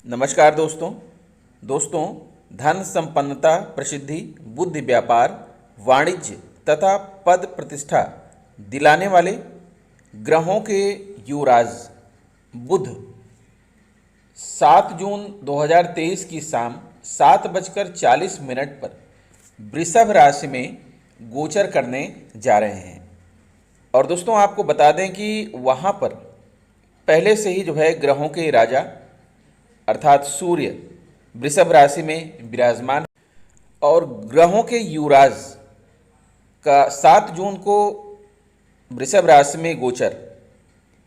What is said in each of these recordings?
नमस्कार दोस्तों धन संपन्नता, प्रसिद्धि, बुद्धि, व्यापार, वाणिज्य तथा पद प्रतिष्ठा दिलाने वाले ग्रहों के युवराज बुध 7 जून 2023 की शाम 7:40 पर वृषभ राशि में गोचर करने जा रहे हैं। और दोस्तों आपको बता दें कि वहाँ पर पहले से ही जो है ग्रहों के राजा अर्थात सूर्य वृषभ राशि में विराजमान और ग्रहों के युवराज का 7 जून को वृषभ राशि में गोचर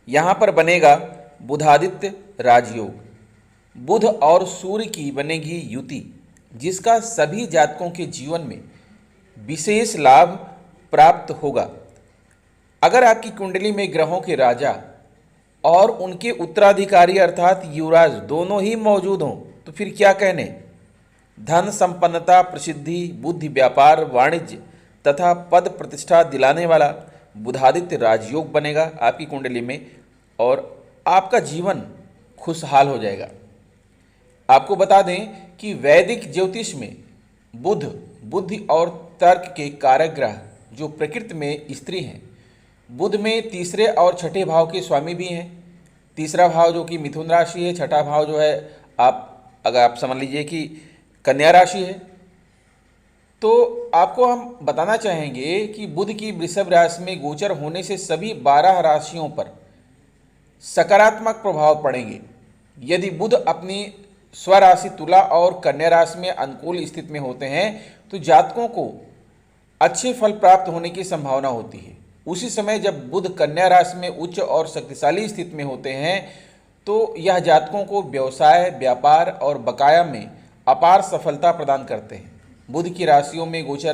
यहाँ पर बनेगा बुधादित्य राजयोग। बुध और सूर्य की बनेगी युति, जिसका सभी जातकों के जीवन में विशेष लाभ प्राप्त होगा। अगर आपकी कुंडली में ग्रहों के राजा और उनके उत्तराधिकारी अर्थात युवराज दोनों ही मौजूद हों तो फिर क्या कहने। धन संपन्नता, प्रसिद्धि, बुद्धि, व्यापार, वाणिज्य तथा पद प्रतिष्ठा दिलाने वाला बुधादित्य राजयोग बनेगा आपकी कुंडली में और आपका जीवन खुशहाल हो जाएगा। आपको बता दें कि वैदिक ज्योतिष में बुध बुद्धि और तर्क के कारक ग्रह जो प्रकृति में स्त्री हैं, बुध में तीसरे और छठे भाव के स्वामी भी हैं। तीसरा भाव जो कि मिथुन राशि है, छठा भाव जो है आप समझ लीजिए कि कन्या राशि है। तो आपको हम बताना चाहेंगे कि बुध की वृषभ राशि में गोचर होने से सभी 12 राशियों पर सकारात्मक प्रभाव पड़ेंगे। यदि बुध अपनी स्वराशि तुला और कन्या राशि में अनुकूल स्थिति में होते हैं तो जातकों को अच्छे फल प्राप्त होने की संभावना होती है। उसी समय जब बुध कन्या राशि में उच्च और शक्तिशाली स्थिति में होते हैं तो यह जातकों को व्यवसाय, व्यापार और बकाया में अपार सफलता प्रदान करते हैं। बुध की राशियों में गोचर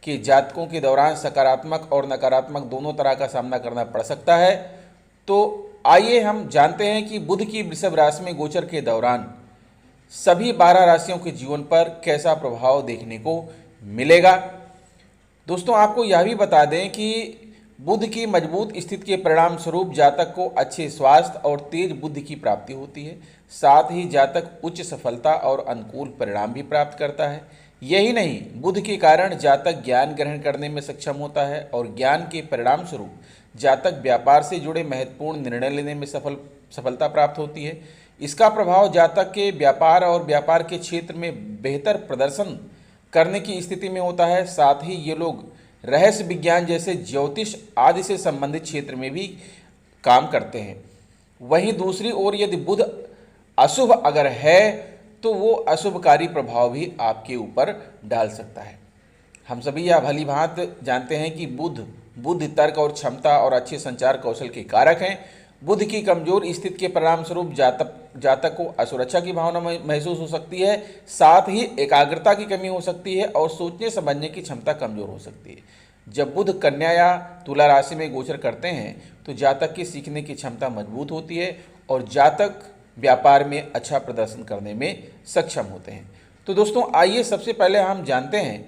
के जातकों के दौरान सकारात्मक और नकारात्मक दोनों तरह का सामना करना पड़ सकता है। तो आइए हम जानते हैं कि बुध की वृषभ राशि में गोचर के दौरान सभी 12 राशियों के जीवन पर कैसा प्रभाव देखने को मिलेगा। दोस्तों आपको यह भी बता दें कि बुध की मजबूत स्थिति के परिणाम स्वरूप जातक को अच्छे स्वास्थ्य और तेज बुद्धि की प्राप्ति होती है। साथ ही जातक उच्च सफलता और अनुकूल परिणाम भी प्राप्त करता है। यही नहीं, बुध के कारण जातक ज्ञान ग्रहण करने में सक्षम होता है और ज्ञान के परिणाम स्वरूप जातक व्यापार से जुड़े महत्वपूर्ण निर्णय लेने में सफलता प्राप्त होती है। इसका प्रभाव जातक के व्यापार और व्यापार के क्षेत्र में बेहतर प्रदर्शन करने की स्थिति में होता है। साथ ही ये लोग रहस्य विज्ञान जैसे ज्योतिष आदि से संबंधित क्षेत्र में भी काम करते हैं। वहीं दूसरी ओर यदि बुध अशुभ अगर है तो वो अशुभकारी प्रभाव भी आपके ऊपर डाल सकता है। हम सभी यह भली भांति जानते हैं कि बुध बुद्धि, तर्क और क्षमता और अच्छे संचार कौशल के कारक हैं। बुध की कमजोर स्थिति के परिणाम स्वरूप जातक को असुरक्षा की भावना महसूस हो सकती है। साथ ही एकाग्रता की कमी हो सकती है और सोचने समझने की क्षमता कमजोर हो सकती है। जब बुध कन्या या तुला राशि में गोचर करते हैं तो जातक की सीखने की क्षमता मजबूत होती है और जातक व्यापार में अच्छा प्रदर्शन करने में सक्षम होते हैं। तो दोस्तों आइए सबसे पहले हम जानते हैं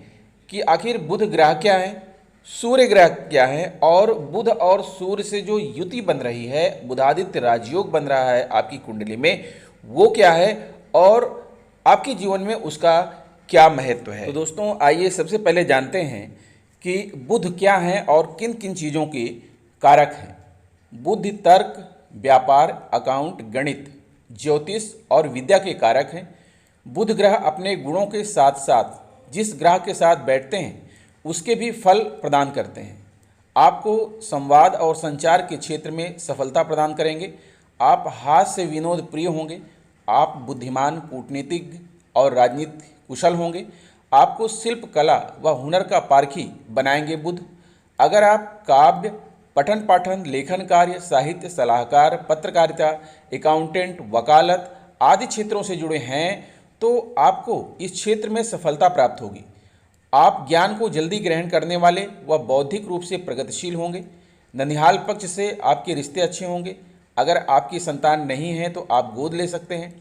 कि आखिर बुध ग्रह क्या है, सूर्य ग्रह क्या है और बुध और सूर्य से जो युति बन रही है, बुधादित्य राजयोग बन रहा है आपकी कुंडली में, वो क्या है और आपके जीवन में उसका क्या महत्व है। तो दोस्तों आइए सबसे पहले जानते हैं कि बुध क्या है और किन किन चीज़ों के कारक हैं। बुद्धि, तर्क, व्यापार, अकाउंट, गणित, ज्योतिष और विद्या के कारक हैं। बुध ग्रह अपने गुणों के साथ साथ जिस ग्रह के साथ बैठते हैं उसके भी फल प्रदान करते हैं। आपको संवाद और संचार के क्षेत्र में सफलता प्रदान करेंगे। आप हास्य विनोद प्रिय होंगे। आप बुद्धिमान, कूटनीतिज्ञ और राजनीति कुशल होंगे। आपको शिल्प कला व हुनर का पारखी बनाएंगे बुध। अगर आप काव्य, पठन पाठन, लेखन कार्य, साहित्य, सलाहकार, पत्रकारिता, अकाउंटेंट, वकालत आदि क्षेत्रों से जुड़े हैं तो आपको इस क्षेत्र में सफलता प्राप्त होगी। आप ज्ञान को जल्दी ग्रहण करने वाले व बौद्धिक रूप से प्रगतिशील होंगे। ननिहाल पक्ष से आपके रिश्ते अच्छे होंगे। अगर आपकी संतान नहीं है तो आप गोद ले सकते हैं।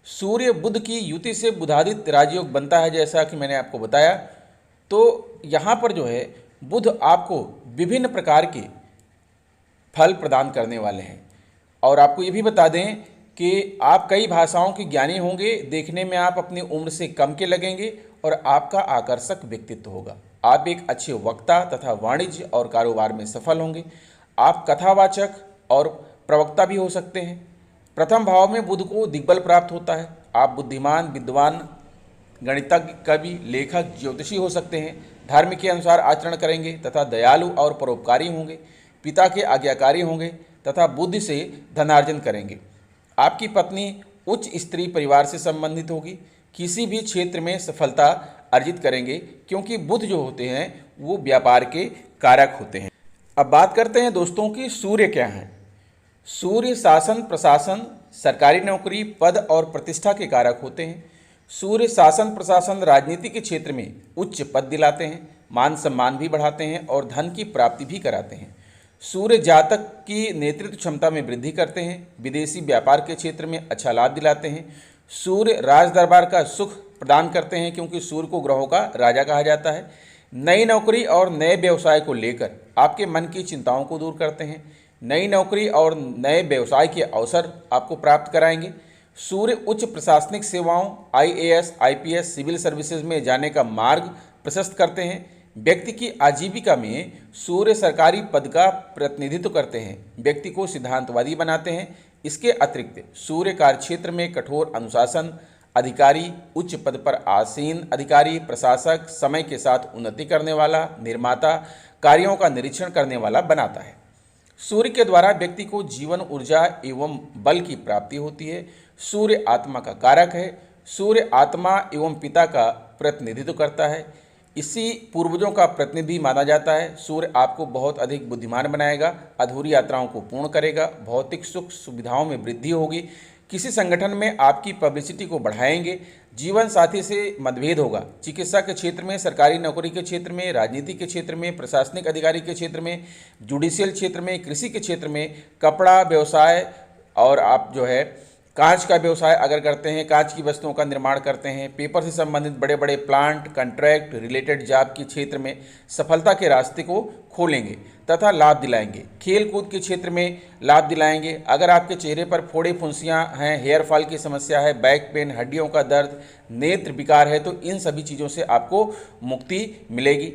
सूर्य बुध की युति से बुधादित्य राजयोग बनता है जैसा कि मैंने आपको बताया। तो यहाँ पर जो है बुध आपको विभिन्न प्रकार के फल प्रदान करने वाले हैं। और आपको ये भी बता दें कि आप कई भाषाओं के ज्ञानी होंगे, देखने में आप अपनी उम्र से कम के लगेंगे और आपका आकर्षक व्यक्तित्व होगा। आप एक अच्छे वक्ता तथा वाणिज्य और कारोबार में सफल होंगे। आप कथावाचक और प्रवक्ता भी हो सकते हैं। प्रथम भाव में बुध को दिग्बल प्राप्त होता है। आप बुद्धिमान, विद्वान, गणितज्ञ, कवि, लेखक, ज्योतिषी हो सकते हैं। धर्म के अनुसार आचरण करेंगे तथा दयालु और परोपकारी होंगे। पिता के आज्ञाकारी होंगे तथा बुद्धि से धनार्जन करेंगे। आपकी पत्नी उच्च स्त्री परिवार से संबंधित होगी। किसी भी क्षेत्र में सफलता अर्जित करेंगे क्योंकि बुध जो होते हैं वो व्यापार के कारक होते हैं। अब बात करते हैं दोस्तों कि सूर्य क्या है। सूर्य शासन, प्रशासन, सरकारी नौकरी, पद और प्रतिष्ठा के कारक होते हैं। सूर्य शासन, प्रशासन, राजनीति के क्षेत्र में उच्च पद दिलाते हैं, मान सम्मान भी बढ़ाते हैं और धन की प्राप्ति भी कराते हैं। सूर्य जातक की नेतृत्व क्षमता में वृद्धि करते हैं, विदेशी व्यापार के क्षेत्र में अच्छा लाभ दिलाते हैं। सूर्य राज दरबार का सुख प्रदान करते हैं क्योंकि सूर्य को ग्रहों का राजा कहा जाता है। नई नौकरी और नए व्यवसाय को लेकर आपके मन की चिंताओं को दूर करते हैं। नई नौकरी और नए व्यवसाय के अवसर आपको प्राप्त कराएंगे। सूर्य उच्च प्रशासनिक सेवाओं, आईएएस, आईपीएस, सिविल सर्विसेज में जाने का मार्ग प्रशस्त करते हैं। व्यक्ति की आजीविका में सूर्य सरकारी पद का प्रतिनिधित्व करते हैं, व्यक्ति को सिद्धांतवादी बनाते हैं। इसके अतिरिक्त सूर्य कार्यक्षेत्र में कठोर अनुशासन, अधिकारी, उच्च पद पर आसीन अधिकारी, प्रशासक, समय के साथ उन्नति करने वाला, निर्माता, कार्यों का निरीक्षण करने वाला बनाता है। सूर्य के द्वारा व्यक्ति को जीवन, ऊर्जा एवं बल की प्राप्ति होती है। सूर्य आत्मा का कारक है। सूर्य आत्मा एवं पिता का प्रतिनिधित्व करता है। इसी पूर्वजों का प्रतिनिधि माना जाता है। सूर्य आपको बहुत अधिक बुद्धिमान बनाएगा, अधूरी यात्राओं को पूर्ण करेगा, भौतिक सुख सुविधाओं में वृद्धि होगी, किसी संगठन में आपकी पब्लिसिटी को बढ़ाएंगे, जीवन साथी से मतभेद होगा, चिकित्सा के क्षेत्र में, सरकारी नौकरी के क्षेत्र में, राजनीति के क्षेत्र में, प्रशासनिक अधिकारी के क्षेत्र में, जुडिशियल क्षेत्र में, कृषि के क्षेत्र में, कपड़ा व्यवसाय और आप जो है कांच का व्यवसाय अगर करते हैं, कांच की वस्तुओं का निर्माण करते हैं, पेपर से संबंधित बड़े बड़े प्लांट, कॉन्ट्रैक्ट रिलेटेड जॉब के क्षेत्र में सफलता के रास्ते को खोलेंगे तथा लाभ दिलाएंगे। खेल कूद के क्षेत्र में लाभ दिलाएंगे। अगर आपके चेहरे पर फोड़े फुंसियां हैं, हेयर फॉल की समस्या है, बैक पेन, हड्डियों का दर्द, नेत्र विकार है, तो इन सभी चीज़ों से आपको मुक्ति मिलेगी।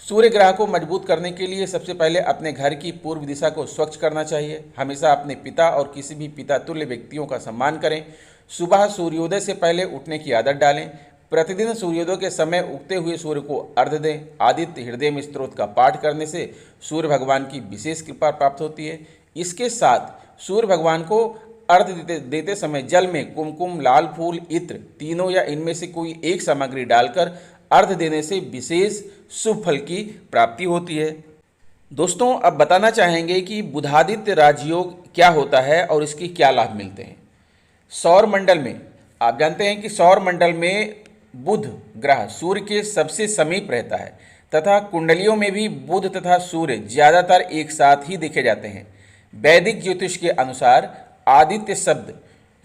सूर्य ग्रह को मजबूत करने के लिए सबसे पहले अपने घर की पूर्व दिशा को स्वच्छ करना चाहिए। हमेशा अपने पिता और किसी भी पिता तुल्य व्यक्तियों का सम्मान करें। सुबह सूर्योदय से पहले उठने की आदत डालें। प्रतिदिन सूर्योदय के समय उगते हुए सूर्य को अर्घ्य दें। आदित्य हृदय स्तोत्र का पाठ करने से सूर्य भगवान की विशेष कृपा प्राप्त होती है। इसके साथ सूर्य भगवान को अर्घ्य देते समय जल में कुमकुम, लाल फूल, इत्र तीनों या इनमें से कोई एक सामग्री डालकर अर्घ्य देने से विशेष शुभ फल की प्राप्ति होती है। दोस्तों, अब बताना चाहेंगे कि बुधादित्य राजयोग क्या होता है और इसके क्या लाभ मिलते हैं। सौर मंडल में आप जानते हैं कि सौर मंडल में बुध ग्रह सूर्य के सबसे समीप रहता है तथा कुंडलियों में भी बुध तथा सूर्य ज्यादातर एक साथ ही देखे जाते हैं। वैदिक ज्योतिष के अनुसार आदित्य शब्द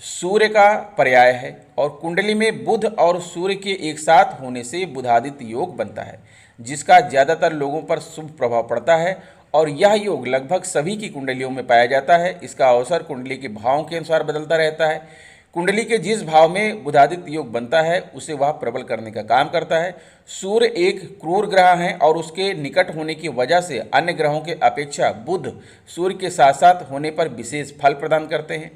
सूर्य का पर्याय है और कुंडली में बुध और सूर्य के एक साथ होने से बुधादित्य योग बनता है, जिसका ज़्यादातर लोगों पर शुभ प्रभाव पड़ता है और यह योग लगभग सभी की कुंडलियों में पाया जाता है। इसका अवसर कुंडली के भावों के अनुसार बदलता रहता है। कुंडली के जिस भाव में बुधादित्य योग बनता है उसे वह प्रबल करने का काम करता है। सूर्य एक क्रूर ग्रह है और उसके निकट होने की वजह से अन्य ग्रहों के अपेक्षा बुध सूर्य के साथ साथ होने पर विशेष फल प्रदान करते हैं।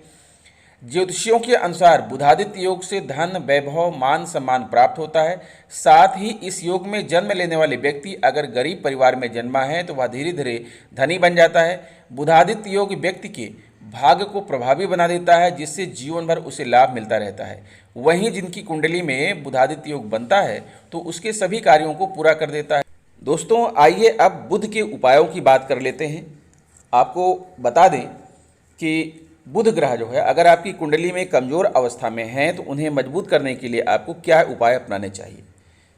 ज्योतिषियों के अनुसार बुधादित्य योग से धन, वैभव, मान सम्मान प्राप्त होता है। साथ ही इस योग में जन्म लेने वाले व्यक्ति अगर गरीब परिवार में जन्मा है तो वह धीरे धीरे धनी बन जाता है। बुधादित्य योग व्यक्ति के भाग्य को प्रभावी बना देता है, जिससे जीवन भर उसे लाभ मिलता रहता है। वहीं जिनकी कुंडली में बुधादित्य योग बनता है तो उसके सभी कार्यों को पूरा कर देता है। दोस्तों, आइए अब बुध के उपायों की बात कर लेते हैं। आपको बता दें कि बुध ग्रह जो है अगर आपकी कुंडली में कमज़ोर अवस्था में हैं तो उन्हें मजबूत करने के लिए आपको क्या उपाय अपनाने चाहिए।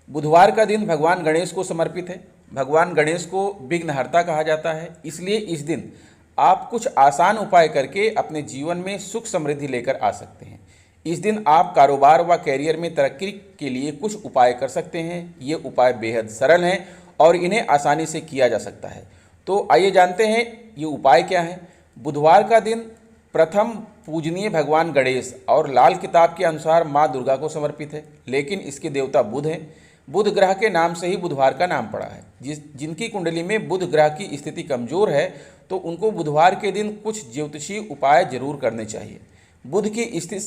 बुधवार का दिन भगवान गणेश को समर्पित है। भगवान गणेश को विघ्नहर्ता कहा जाता है, इसलिए इस दिन आप कुछ आसान उपाय करके अपने जीवन में सुख समृद्धि लेकर आ सकते हैं। इस दिन आप कारोबार व कैरियर में तरक्की के लिए कुछ उपाय कर सकते हैं। ये उपाय बेहद सरल हैं और इन्हें आसानी से किया जा सकता है। तो आइए जानते हैं ये उपाय क्या हैं। बुधवार का दिन प्रथम पूजनीय भगवान गणेश और लाल किताब के अनुसार माँ दुर्गा को समर्पित है, लेकिन इसके देवता बुध हैं। बुध ग्रह के नाम से ही बुधवार का नाम पड़ा है। जिनकी कुंडली में बुध ग्रह की स्थिति कमजोर है तो उनको बुधवार के दिन कुछ ज्योतिषीय उपाय जरूर करने चाहिए। बुध की स्थिति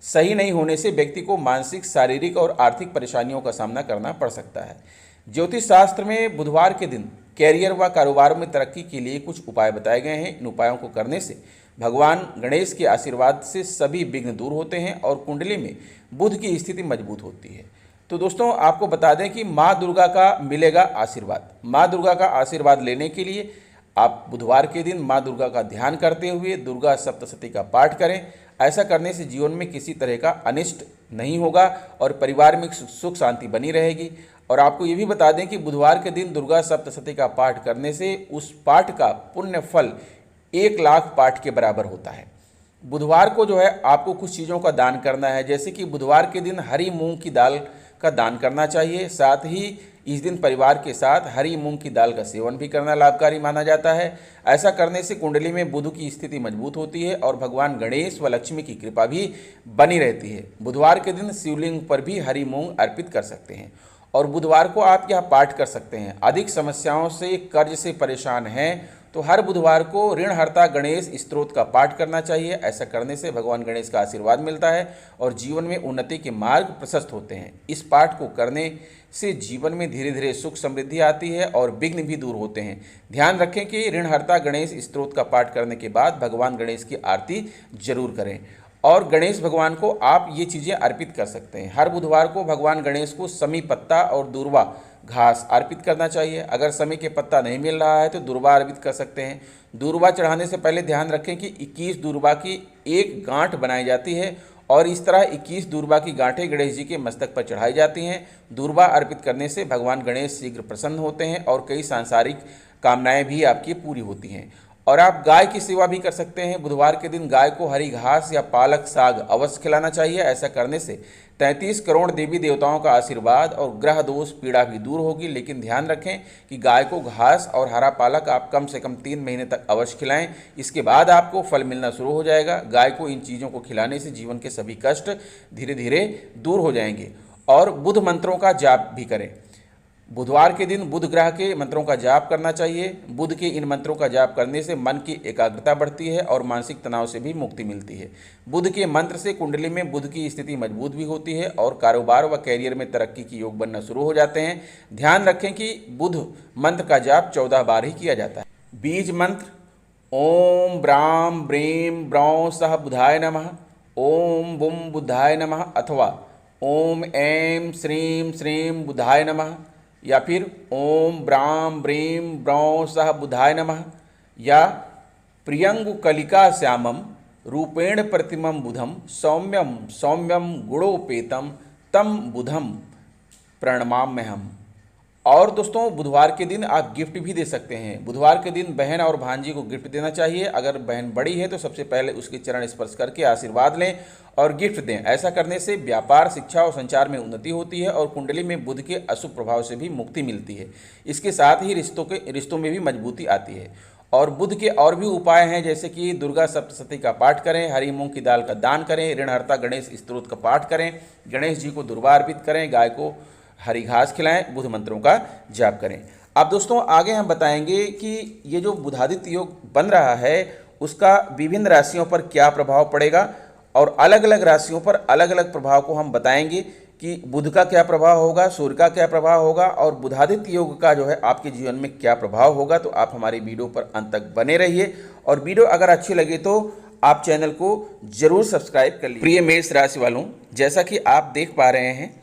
सही नहीं होने से व्यक्ति को मानसिक, शारीरिक और आर्थिक परेशानियों का सामना करना पड़ सकता है। ज्योतिष शास्त्र में बुधवार के दिन कैरियर व कारोबार में तरक्की के लिए कुछ उपाय बताए गए हैं। इन उपायों को करने से भगवान गणेश के आशीर्वाद से सभी विघ्न दूर होते हैं और कुंडली में बुध की स्थिति मजबूत होती है। तो दोस्तों, आपको बता दें कि माँ दुर्गा का मिलेगा आशीर्वाद। माँ दुर्गा का आशीर्वाद लेने के लिए आप बुधवार के दिन माँ दुर्गा का ध्यान करते हुए दुर्गा सप्तशती का पाठ करें। ऐसा करने से जीवन में किसी तरह का अनिष्ट नहीं होगा और परिवार में सुख शांति बनी रहेगी। और आपको ये भी बता दें कि बुधवार के दिन दुर्गा सप्तशती का पाठ करने से उस पाठ का पुण्य फल 1 लाख पाठ के बराबर होता है। बुधवार को जो है आपको कुछ चीज़ों का दान करना है, जैसे कि बुधवार के दिन हरी मूंग की दाल का दान करना चाहिए। साथ ही इस दिन परिवार के साथ हरी मूंग की दाल का सेवन भी करना लाभकारी माना जाता है। ऐसा करने से कुंडली में बुध की स्थिति मजबूत होती है और भगवान गणेश व लक्ष्मी की कृपा भी बनी रहती है। बुधवार के दिन शिवलिंग पर भी हरी मूंग अर्पित कर सकते हैं और बुधवार को आप यह पाठ कर सकते हैं। अधिक समस्याओं से, कर्ज से परेशान हैं तो हर बुधवार को ऋणहर्ता गणेश स्तोत्र का पाठ करना चाहिए। ऐसा करने से भगवान गणेश का आशीर्वाद मिलता है और जीवन में उन्नति के मार्ग प्रशस्त होते हैं। इस पाठ को करने से जीवन में धीरे धीरे सुख समृद्धि आती है और विघ्न भी दूर होते हैं। ध्यान रखें कि ऋणहर्ता गणेश स्तोत्र का पाठ करने के बाद भगवान गणेश की आरती जरूर करें और गणेश भगवान को आप ये चीज़ें अर्पित कर सकते हैं। हर बुधवार को भगवान गणेश को समी पत्ता और दूर्वा घास अर्पित करना चाहिए। अगर समी के पत्ता नहीं मिल रहा है तो दूर्वा अर्पित कर सकते हैं। दूर्वा चढ़ाने से पहले ध्यान रखें कि 21 दूर्वा की एक गांठ बनाई जाती है और इस तरह 21 दूर्वा की गांठें गणेश जी के मस्तक पर चढ़ाई जाती हैं। दूर्वा अर्पित करने से भगवान गणेश शीघ्र प्रसन्न होते हैं और कई सांसारिक कामनाएं भी आपकी पूरी होती हैं। और आप गाय की सेवा भी कर सकते हैं। बुधवार के दिन गाय को हरी घास या पालक साग अवश्य खिलाना चाहिए। ऐसा करने से 33 करोड़ देवी देवताओं का आशीर्वाद और ग्रह दोष पीड़ा भी दूर होगी। लेकिन ध्यान रखें कि गाय को घास और हरा पालक आप कम से कम 3 महीने तक अवश्य खिलाएं। इसके बाद आपको फल मिलना शुरू हो जाएगा। गाय को इन चीज़ों को खिलाने से जीवन के सभी कष्ट धीरे धीरे दूर हो जाएंगे। और बुध मंत्रों का जाप भी करें। बुधवार के दिन बुध ग्रह के मंत्रों का जाप करना चाहिए। बुध के इन मंत्रों का जाप करने से मन की एकाग्रता बढ़ती है और मानसिक तनाव से भी मुक्ति मिलती है। बुध के मंत्र से कुंडली में बुध की स्थिति मजबूत भी होती है और कारोबार व कैरियर में तरक्की की योग बनना शुरू हो जाते हैं। ध्यान रखें कि बुध मंत्र का जाप 14 बार ही किया जाता है। बीज मंत्र ओम ब्राम ब्रीम ब्रौं सह बुधाय नमः, ओम बुम बुधाय नमः अथवा ओम ऐं श्रीं श्रीं बुधाय नमः या फिर ओम ब्राम ब्रीम ब्रौं सह बुधाय नमः या प्रियंगुकलिका श्यामम रूपेण प्रतिमं बुधम सौम्यम सौम्यम गुणोपेतम तम बुधम प्रणमाम्यहम्। और दोस्तों, बुधवार के दिन आप गिफ्ट भी दे सकते हैं। बुधवार के दिन बहन और भांजी को गिफ्ट देना चाहिए। अगर बहन बड़ी है तो सबसे पहले उसके चरण स्पर्श करके आशीर्वाद लें और गिफ्ट दें। ऐसा करने से व्यापार, शिक्षा और संचार में उन्नति होती है और कुंडली में बुध के अशुभ प्रभाव से भी मुक्ति मिलती है। इसके साथ ही रिश्तों में भी मजबूती आती है। और बुध के और भी उपाय हैं, जैसे कि दुर्गा सप्तशती का पाठ करें, हरी मूंग की दाल का दान करें, ऋणहर्ता गणेश स्तोत्र का पाठ करें, गणेश जी को दुर्वा अर्पित करें, गाय को हरी घास खिलाएं, बुध मंत्रों का जाप करें। अब दोस्तों, आगे हम बताएंगे कि ये जो बुधादित्य योग बन रहा है उसका विभिन्न राशियों पर क्या प्रभाव पड़ेगा और अलग अलग राशियों पर अलग अलग प्रभाव को हम बताएंगे कि बुध का क्या प्रभाव होगा, सूर्य का क्या प्रभाव होगा और बुधादित्य योग का जो है आपके जीवन में क्या प्रभाव होगा। तो आप हमारी वीडियो पर अंत तक बने रहिए और वीडियो अगर अच्छी लगे तो आप चैनल को जरूर सब्सक्राइब कर लीजिए। प्रिय मेष राशि वालों, जैसा कि आप देख पा रहे हैं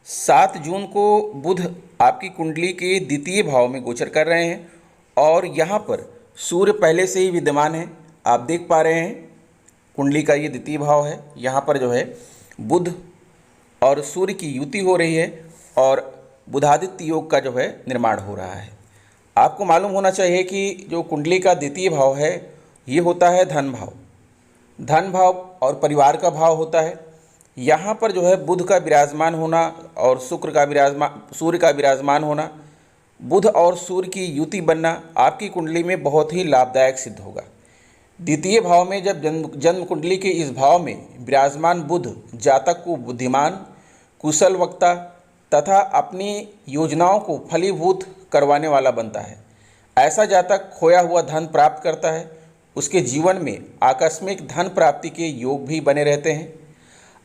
7 जून को बुध आपकी कुंडली के द्वितीय भाव में गोचर कर रहे हैं और यहाँ पर सूर्य पहले से ही विद्यमान है। आप देख पा रहे हैं कुंडली का ये द्वितीय भाव है। यहाँ पर जो है बुध और सूर्य की युति हो रही है और बुधादित्य योग का जो है निर्माण हो रहा है। आपको मालूम होना चाहिए कि जो कुंडली का द्वितीय भाव है ये होता है धन भाव। धन भाव और परिवार का भाव होता है। यहाँ पर जो है बुध का विराजमान होना और सूर्य का विराजमान होना, बुध और सूर्य की युति बनना आपकी कुंडली में बहुत ही लाभदायक सिद्ध होगा। द्वितीय भाव में जब जन्म कुंडली के इस भाव में विराजमान बुध जातक को बुद्धिमान, कुशल वक्ता तथा अपनी योजनाओं को फलीभूत करवाने वाला बनता है। ऐसा जातक खोया हुआ धन प्राप्त करता है। उसके जीवन में आकस्मिक धन प्राप्ति के योग भी बने रहते हैं।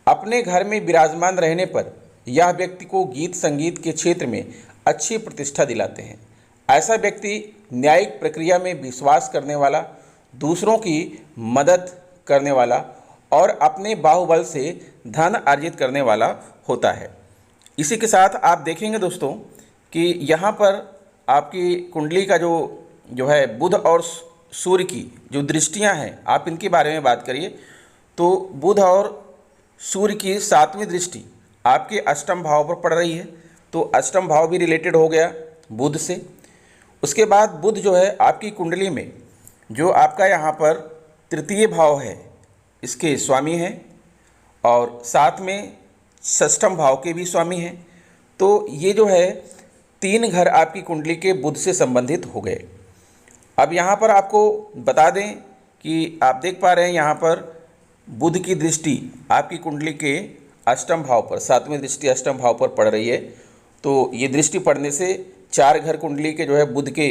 अपने घर में विराजमान रहने पर यह व्यक्ति को गीत संगीत के क्षेत्र में अच्छी प्रतिष्ठा दिलाते हैं। ऐसा व्यक्ति न्यायिक प्रक्रिया में विश्वास करने वाला, दूसरों की मदद करने वाला और अपने बाहुबल से धन अर्जित करने वाला होता है। इसी के साथ आप देखेंगे दोस्तों कि यहाँ पर आपकी कुंडली का जो है बुध और सूर्य की जो दृष्टियाँ हैं, आप इनके बारे में बात करिए तो बुध और सूर्य की 7वीं दृष्टि आपके अष्टम भाव पर पड़ रही है, तो अष्टम भाव भी रिलेटेड हो गया बुध से। उसके बाद बुध जो है आपकी कुंडली में जो आपका यहाँ पर तृतीय भाव है इसके स्वामी हैं और साथ में षष्ठम भाव के भी स्वामी हैं। तो ये जो है 3 घर आपकी कुंडली के बुध से संबंधित हो गए। अब यहाँ पर आपको बता दें कि आप देख पा रहे हैं यहाँ पर बुध की दृष्टि आपकी कुंडली के अष्टम भाव पर, 7वीं दृष्टि अष्टम भाव पर पड़ रही है। तो ये दृष्टि पड़ने से 4 घर कुंडली के जो है बुध के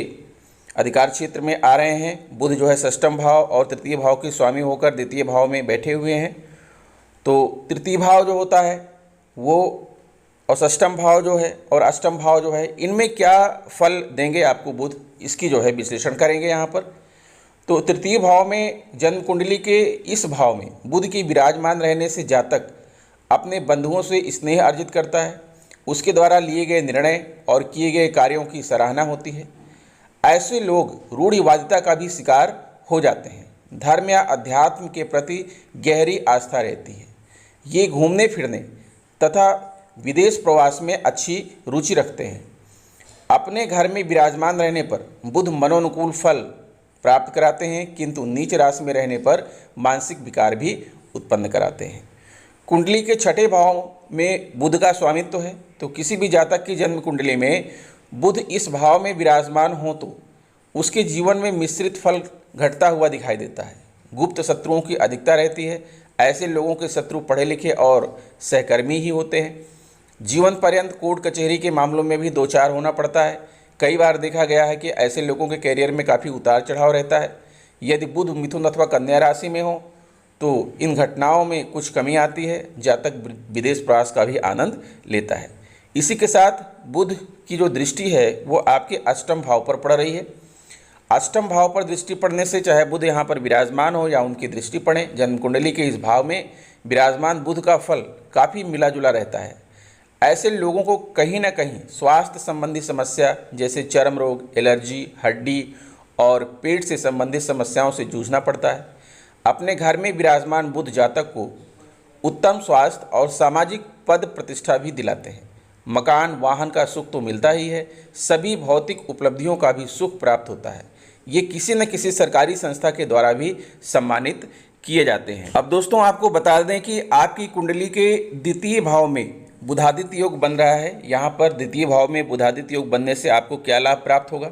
अधिकार क्षेत्र में आ रहे हैं। बुध जो है षष्ठम भाव और तृतीय भाव के स्वामी होकर द्वितीय भाव में बैठे हुए हैं। तो तृतीय भाव जो होता है वो और षष्ठम भाव जो है और अष्टम भाव जो है, इनमें क्या फल देंगे आपको बुध, इसकी जो है विश्लेषण करेंगे यहाँ पर। तो तृतीय भाव में जन्म कुंडली के इस भाव में बुध की विराजमान रहने से जातक अपने बंधुओं से स्नेह अर्जित करता है। उसके द्वारा लिए गए निर्णय और किए गए कार्यों की सराहना होती है। ऐसे लोग रूढ़िवादिता का भी शिकार हो जाते हैं। धर्म या अध्यात्म के प्रति गहरी आस्था रहती है। ये घूमने फिरने तथा विदेश प्रवास में अच्छी रुचि रखते हैं। अपने घर में विराजमान रहने पर बुध मनोनुकूल फल प्राप्त कराते हैं, किंतु नीच राशि में रहने पर मानसिक विकार भी उत्पन्न कराते हैं। कुंडली के 6ठे भाव में बुध का स्वामित्व है, तो किसी भी जातक की जन्म कुंडली में बुध इस भाव में विराजमान हो तो उसके जीवन में मिश्रित फल घटता हुआ दिखाई देता है। गुप्त शत्रुओं की अधिकता रहती है। ऐसे लोगों के शत्रु पढ़े लिखे और सहकर्मी ही होते हैं। जीवन पर्यंत कोर्ट कचहरी के मामलों में भी दो चार होना पड़ता है। कई बार देखा गया है कि ऐसे लोगों के कैरियर में काफ़ी उतार चढ़ाव रहता है। यदि बुध मिथुन अथवा कन्या राशि में हो तो इन घटनाओं में कुछ कमी आती है। जातक विदेश प्रवास का भी आनंद लेता है। इसी के साथ बुध की जो दृष्टि है वो आपके अष्टम भाव पर पड़ रही है। अष्टम भाव पर दृष्टि पड़ने से चाहे बुध यहाँ पर विराजमान हो या उनकी दृष्टि पड़े, जन्म कुंडली के इस भाव में विराजमान बुध का फल काफ़ी मिला जुला रहता है। ऐसे लोगों को कहीं ना कहीं स्वास्थ्य संबंधी समस्या जैसे चर्म रोग, एलर्जी, हड्डी और पेट से संबंधित समस्याओं से जूझना पड़ता है। अपने घर में विराजमान बुध जातक को उत्तम स्वास्थ्य और सामाजिक पद प्रतिष्ठा भी दिलाते हैं। मकान, वाहन का सुख तो मिलता ही है, सभी भौतिक उपलब्धियों का भी सुख प्राप्त होता है। ये किसी न किसी सरकारी संस्था के द्वारा भी सम्मानित किए जाते हैं। अब दोस्तों आपको बता दें कि आपकी कुंडली के द्वितीय भाव में बुधादित्य योग बन रहा है। यहाँ पर द्वितीय भाव में बुधादित्य योग बनने से आपको क्या लाभ प्राप्त होगा।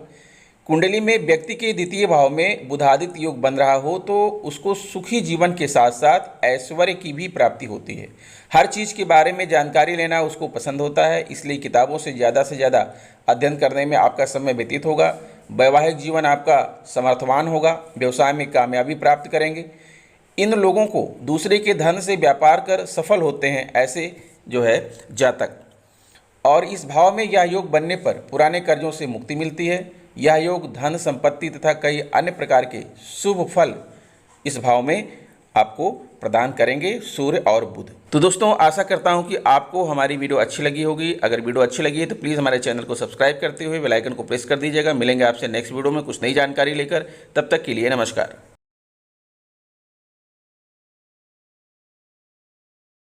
कुंडली में व्यक्ति के द्वितीय भाव में बुधादित्य योग बन रहा हो तो उसको सुखी जीवन के साथ साथ ऐश्वर्य की भी प्राप्ति होती है। हर चीज़ के बारे में जानकारी लेना उसको पसंद होता है, इसलिए किताबों से ज़्यादा अध्ययन करने में आपका समय व्यतीत होगा। वैवाहिक जीवन आपका समर्थवान होगा। व्यवसाय में कामयाबी प्राप्त करेंगे। इन लोगों को दूसरे के धन से व्यापार कर सफल होते हैं ऐसे जो है जातक। और इस भाव में यह योग बनने पर पुराने कर्जों से मुक्ति मिलती है। यह योग धन, संपत्ति तथा कई अन्य प्रकार के शुभ फल इस भाव में आपको प्रदान करेंगे सूर्य और बुध। तो दोस्तों आशा करता हूं कि आपको हमारी वीडियो अच्छी लगी होगी। अगर वीडियो अच्छी लगी है तो प्लीज़ हमारे चैनल को सब्सक्राइब करते हुए बेल आइकन को प्रेस कर दीजिएगा। मिलेंगे आपसे नेक्स्ट वीडियो में कुछ नई जानकारी लेकर। तब तक के लिए नमस्कार।